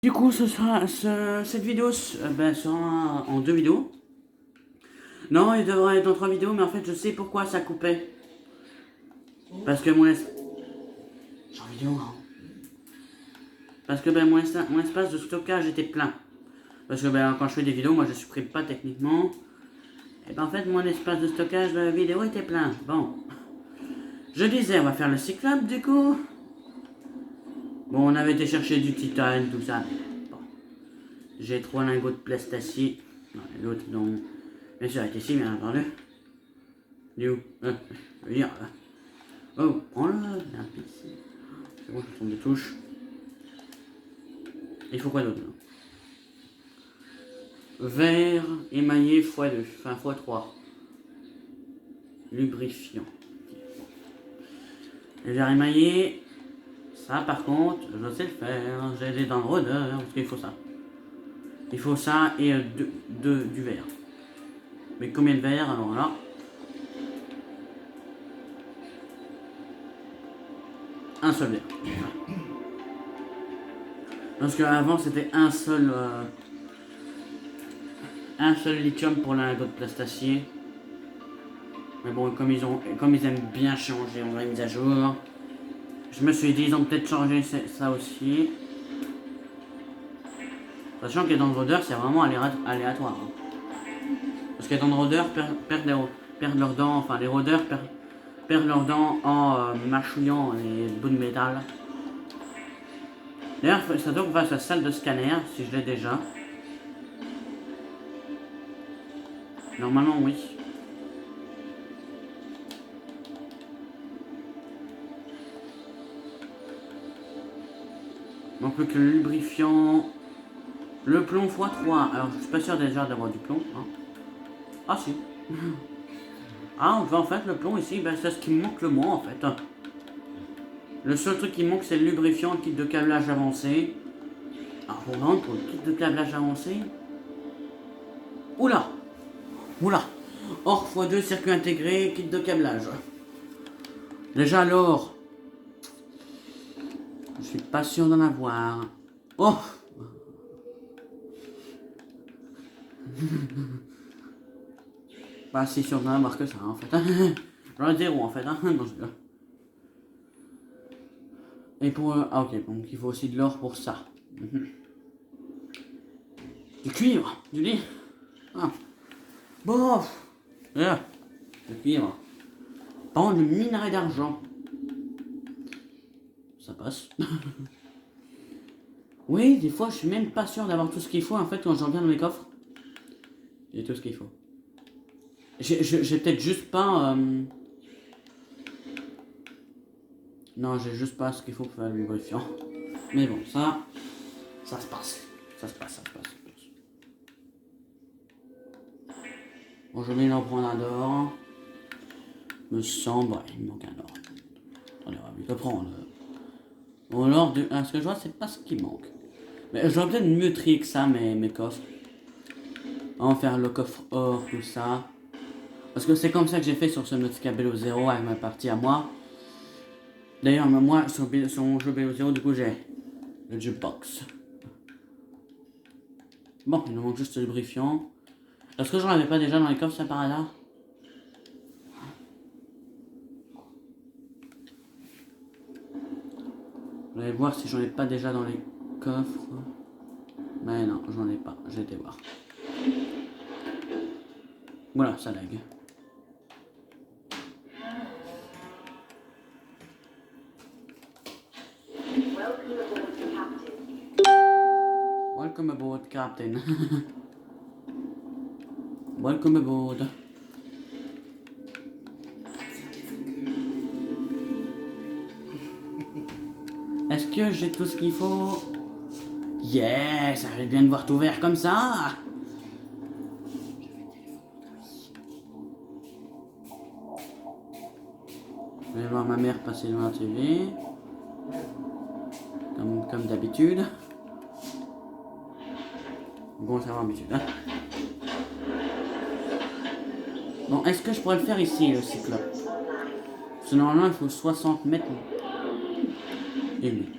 Du coup, cette vidéo sera en 2 vidéos. Non, il devrait être en 3 vidéos, mais en fait, je sais pourquoi ça coupait. Parce que j'ai en vidéo, hein. Parce que mon espace de stockage était plein. Parce que quand je fais des vidéos, moi je supprime pas techniquement. Et en fait, mon espace de stockage de vidéo était plein. Bon. Je disais, on va faire le cyclope du coup. Bon, on avait été chercher du titane, tout ça. Bon. J'ai 3 lingots de plasticine. L'autre, donc. Bien sûr, est ici, bien entendu. Du où je veux dire, là. Oh, enlève la PC. C'est bon, je tombe de touche. Il faut quoi d'autre là? Verre émaillé x2, enfin x3. Lubrifiant. Le verre émaillé, ça par contre, je sais le faire. J'ai des dents de rôdeur, parce qu'il faut ça. Il faut ça et du verre. Mais combien de verres alors là? Un seul verre. Parce qu'avant c'était un seul lithium pour la lingot de plastacier. Mais bon, comme ils aiment bien changer, on va mise à jour. Je me suis dit, ils ont peut-être changé ça aussi. Sachant que les dents de rôdeur, c'est vraiment aléatoire. Hein. Parce que les dents de rôdeur perdent leurs dents, enfin les rôdeurs perdent leurs dents en mâchouillant les bouts de métal. D'ailleurs, ça doit qu'on fasse la salle de scanner, si je l'ai déjà. Normalement, oui. Donc le lubrifiant, le plomb x3. Alors je suis pas sûr déjà d'avoir du plomb. Hein. Ah si. Ah en fait le plomb ici, c'est ce qui me manque le moins en fait. Le seul truc qui manque c'est le lubrifiant, le kit de câblage avancé. Alors pour vendre pour le kit de câblage avancé. Oula. Or x2 circuit intégré, kit de câblage. Déjà alors. Je suis pas sûr d'en avoir. Oh. Pas si sûr d'en avoir que ça en fait. J'en ai 0 en fait. Dans ce cas. Et pour... ah ok, donc il faut aussi de l'or pour ça. Du cuivre, du lit. Ah. Bon. Du cuivre. Par contre, du minerai d'argent. Ça passe. Oui, des fois, je suis même pas sûr d'avoir tout ce qu'il faut en fait quand je reviens dans les coffres. J'ai tout ce qu'il faut. J'ai peut-être juste pas... Non, j'ai juste pas ce qu'il faut pour faire le lubrifiant. Mais bon, ça se passe. Ça se passe. Bon, je vais en prendre un d'or. Me semble, ouais, il me manque un or. On va vite le prendre. Bon, l'or, ce que je vois, c'est pas ce qui manque. Mais j'aurais peut-être mieux trier que ça, mes coffres. On va faire le coffre or, tout ça. Parce que c'est comme ça que j'ai fait sur ce Nautica Bello 0 avec ma partie à moi. D'ailleurs, moi, sur mon jeu Bello 0, du coup, j'ai le jukebox. Bon, il nous manque juste le lubrifiant. Est-ce que j'en avais pas déjà dans les coffres, ça par hasard? Je vais voir si j'en ai pas déjà dans les coffres. Mais non, j'en ai pas. J'ai été voir. Voilà, ça lag. Welcome aboard, Captain. Welcome aboard. Est-ce que j'ai tout ce qu'il faut? Yes, ça fait bien de voir tout vert comme ça. Je vais voir ma mère passer devant la TV. Comme d'habitude. Bon, ça va d'habitude. Hein. Bon, est-ce que je pourrais le faire ici, le cyclope? Parce que normalement, il faut 60 mètres. Et oui.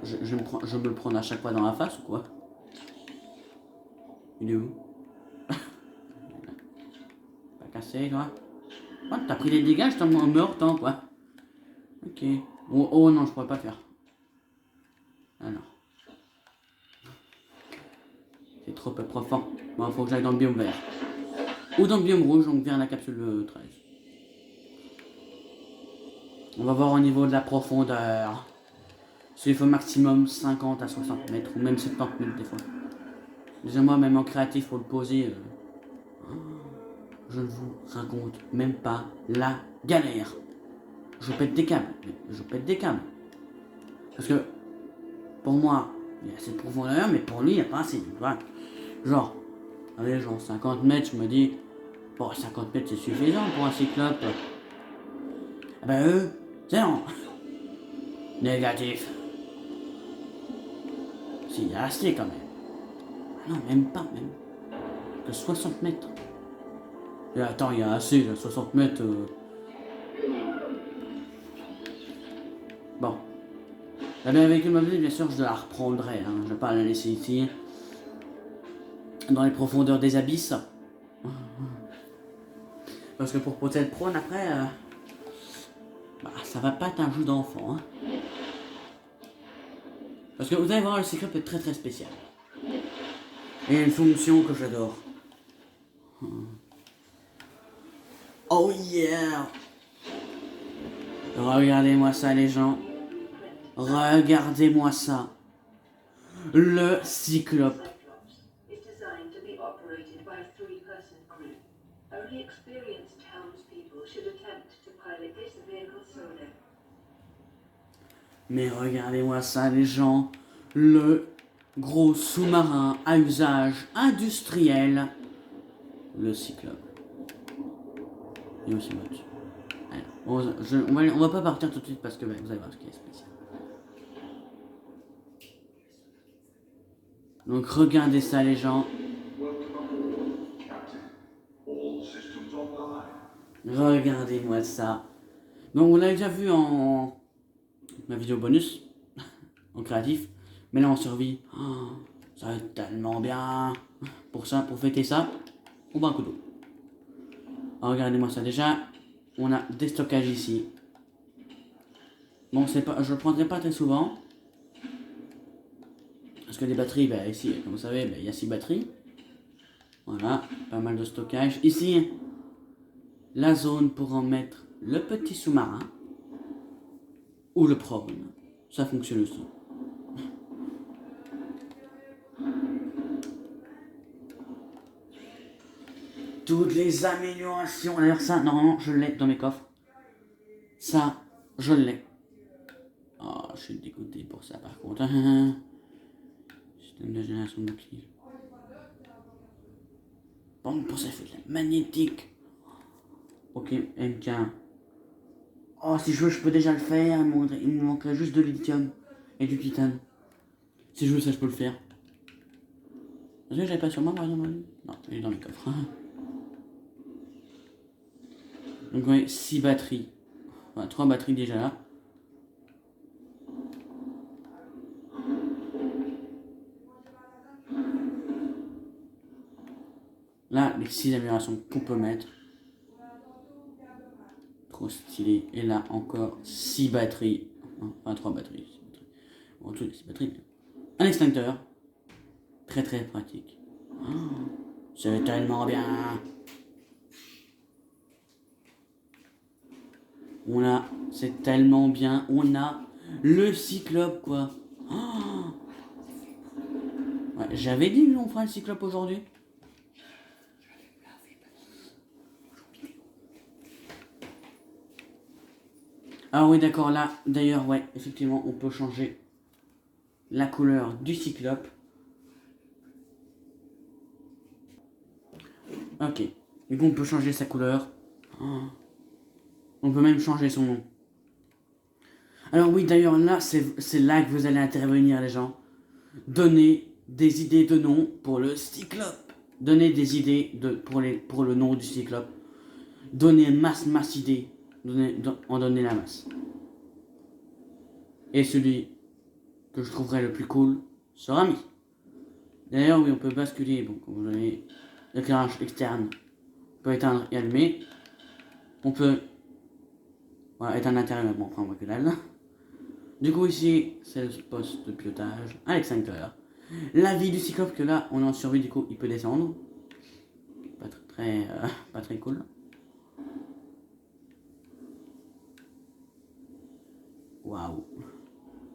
je me le prends à chaque fois dans la face ou quoi? Il est où? Pas cassé, toi? Oh, t'as pris des dégâts, je t'en meurs autant, quoi. Ok. Oh, oh non, je pourrais pas le faire. Ah non. C'est trop peu profond. Bon, faut que j'aille dans le biome vert. Ou dans le biome rouge, donc vers la capsule 13. On va voir au niveau de la profondeur. Il faut maximum 50 à 60 mètres, ou même 70 mètres des fois. Déjà moi, même en créatif, pour le poser, je ne vous raconte même pas la galère. Je pète des câbles. Je pète des câbles. Parce que, pour moi, il y a cette profondeur, mais pour lui, il n'y a pas assez. Voilà. Genre, allez, genre 50 mètres, je me dis, bon, 50 mètres, c'est suffisant pour un cyclope. Ah ben eux, c'est non. Négatif. Si, il y a assez quand même. Non, même pas, même. Que 60 mètres. Et attends, il y a assez, 60 mètres. Bon. La bien véhicule mobile, bien sûr, je la reprendrai. Hein. Je ne vais pas la laisser ici. Dans les profondeurs des abysses. Parce que pour poser le prône, après, bah, ça va pas être un jeu d'enfant. Hein. Parce que vous allez voir, le cyclope est très très spécial. Et il y a une fonction que j'adore. Oh yeah! Regardez-moi ça, les gens. Regardez-moi ça. Le cyclope. Mais regardez-moi ça, les gens. Le gros sous-marin à usage industriel. Le cyclope. Et aussi moche. On va pas partir tout de suite parce que vous allez voir ce qui est spécial. Donc regardez ça, les gens. Regardez-moi ça. Donc on l'a déjà vu en ma vidéo bonus, en créatif. Mais là en survie, oh, ça va être tellement bien. Pour ça, pour fêter ça, on bat un coup d'eau. Regardez-moi ça déjà. On a des stockages ici. Bon, c'est pas, je le prendrai pas très souvent. Parce que les batteries, bah, ici, comme vous savez, bah, il y a 6 batteries. Voilà, pas mal de stockage. Ici, la zone pour en mettre le petit sous-marin. Ou le prône. Ça fonctionne aussi. Toutes les améliorations. D'ailleurs, ça, normalement, je l'ai dans mes coffres. Ça, je l'ai. Oh, je suis dégoûté pour ça, par contre. Système de génération de clés. Bon, pour ça, il faut de la magnétique. Ok, MK. Oh, si je veux, je peux déjà le faire. Il me manquerait juste de lithium et du titane. Si je veux, ça, je peux le faire. Est-ce que j'avais pas sur moi, par exemple? Non, il est dans mes coffres. Donc, ouais, 6 batteries. Enfin, 3 batteries déjà là. Là, les 6 améliorations qu'on peut mettre. Trop stylé. Et là, encore 6 batteries. Enfin, 3 batteries. Bon, tous les 6 batteries. Un extincteur. Très très pratique. Oh, c'est tellement bien. C'est tellement bien. On a le cyclope, quoi. Oh, ouais, j'avais dit qu'on ferait le cyclope aujourd'hui. Ah oui, d'accord, là, d'ailleurs, ouais, effectivement, on peut changer la couleur du cyclope. Ok, du coup, on peut changer sa couleur. Oh. On peut même changer son nom. Alors oui, d'ailleurs, là, c'est là que vous allez intervenir, les gens. Donnez des idées de nom pour le cyclope. Donnez des idées pour le nom du cyclope. Donnez masse idée. Donnez la masse. Et celui que je trouverai le plus cool sera mis. D'ailleurs, oui, on peut basculer. Bon, comme vous avez l'éclairage externe, on peut éteindre et allumer. On peut éteindre l'intérieur, bon, enfin, on voit que dalle. Du coup, ici, c'est le poste de pilotage à l'extincteur. La vie du Cyclope, que là, on est en survie, du coup, il peut descendre. Pas très cool. Waouh.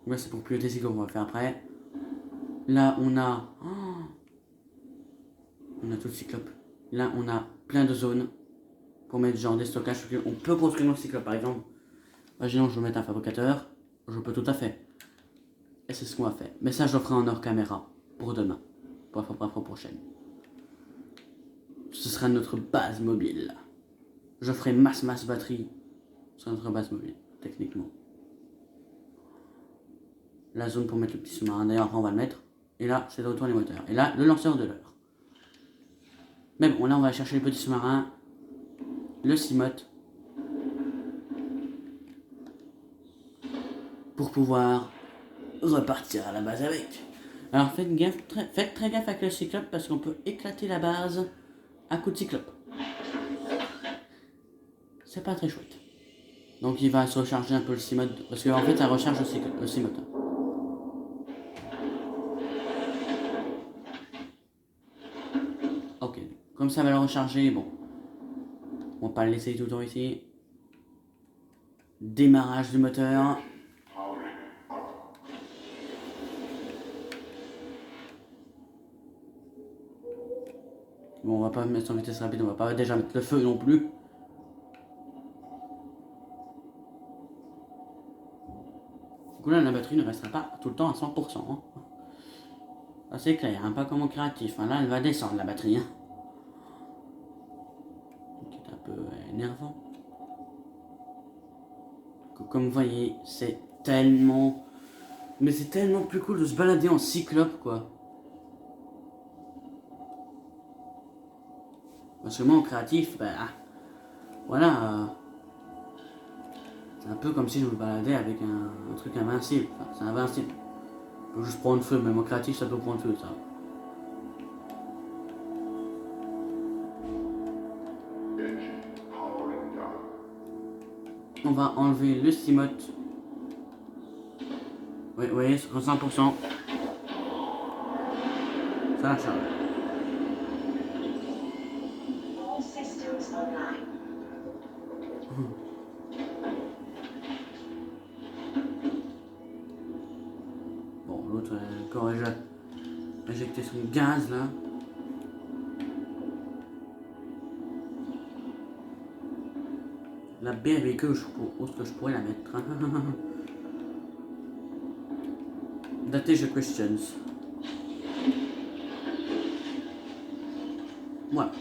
Là, c'est pour piloter Cyclope, on va faire après. Là, on a tout le Cyclope. Là, on a plein de zones pour mettre genre des stockages. On peut construire notre Cyclope, par exemple. Imaginons que je veux mettre un fabricateur. Je peux tout à fait. Et c'est ce qu'on va faire. Mais ça, je le ferai en hors caméra pour demain. Pour la fois prochaine. Ce sera notre base mobile. Je ferai masse batterie. Ce sera notre base mobile, techniquement. La zone pour mettre le petit sous-marin. D'ailleurs, après, on va le mettre. Et là, c'est de retour les moteurs. Et là, le lanceur de l'heure. Mais bon, là, on va chercher le petit sous-marin. Le Cimote. Pour pouvoir repartir à la base avec. Alors faites très gaffe avec le Cyclope parce qu'on peut éclater la base à coup de Cyclope. C'est pas très chouette. Donc il va se recharger un peu le Cimote parce qu'en fait ça recharge le Cimote. Ok, comme ça va le recharger, bon. On va pas le laisser tout le temps ici. Démarrage du moteur. Bon, on va pas mettre en vitesse rapide, on va pas déjà mettre le feu non plus. Du coup là, la batterie ne restera pas tout le temps à 100%. Hein. Ça c'est clair, hein, pas comme en créatif. Hein. Là, elle va descendre la batterie. Hein. C'est un peu énervant. Comme vous voyez, c'est tellement... Mais c'est tellement plus cool de se balader en Cyclope, quoi. Parce que moi, en créatif, voilà. C'est un peu comme si je me baladais avec un truc invincible. Enfin, c'est invincible. Je peux juste prendre feu, même en créatif, ça peut prendre feu, ça. On va enlever le Cimote. Oui, vous voyez, 100%. Ça la charge. Bon, l'autre, encore injecté son gaz, là. La BRV que où est-ce que je pourrais la mettre? Datage questions. Voilà.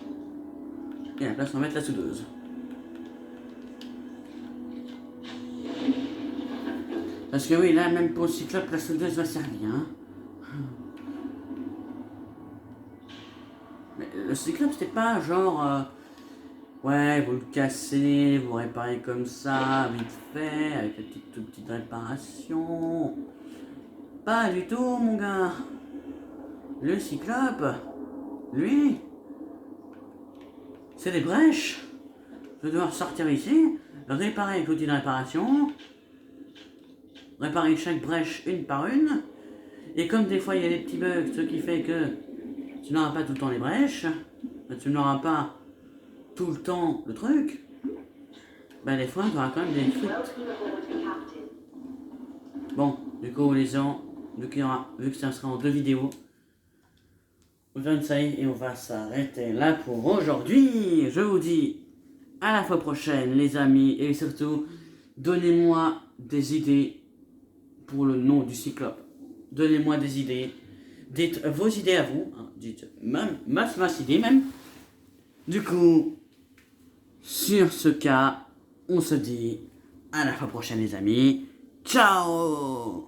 Et à la place, on va mettre la soudeuse. Parce que oui, là, même pour le Cyclope, la soudeuse va servir. Hein. Mais le Cyclope, c'était pas genre... ouais, vous le cassez, vous réparez comme ça, vite fait, avec une toute petite réparation. Pas du tout, mon gars. Le Cyclope, lui, c'est des brèches. Je vais devoir sortir ici, réparer avec l'outil de réparation, réparer chaque brèche une par une. Et comme des fois il y a des petits bugs, ce qui fait que tu n'auras pas tout le temps les brèches, tu n'auras pas tout le temps le truc, ben des fois tu auras quand même des fuites. Bon, du coup les gens, vu que ça sera en 2 vidéos, on va ça et on va s'arrêter là pour aujourd'hui. Je vous dis à la fois prochaine les amis et surtout donnez-moi des idées pour le nom du Cyclope. Donnez-moi des idées. Dites vos idées à vous. Hein, dites même masse idée même. Du coup, sur ce cas, on se dit à la fois prochaine les amis. Ciao!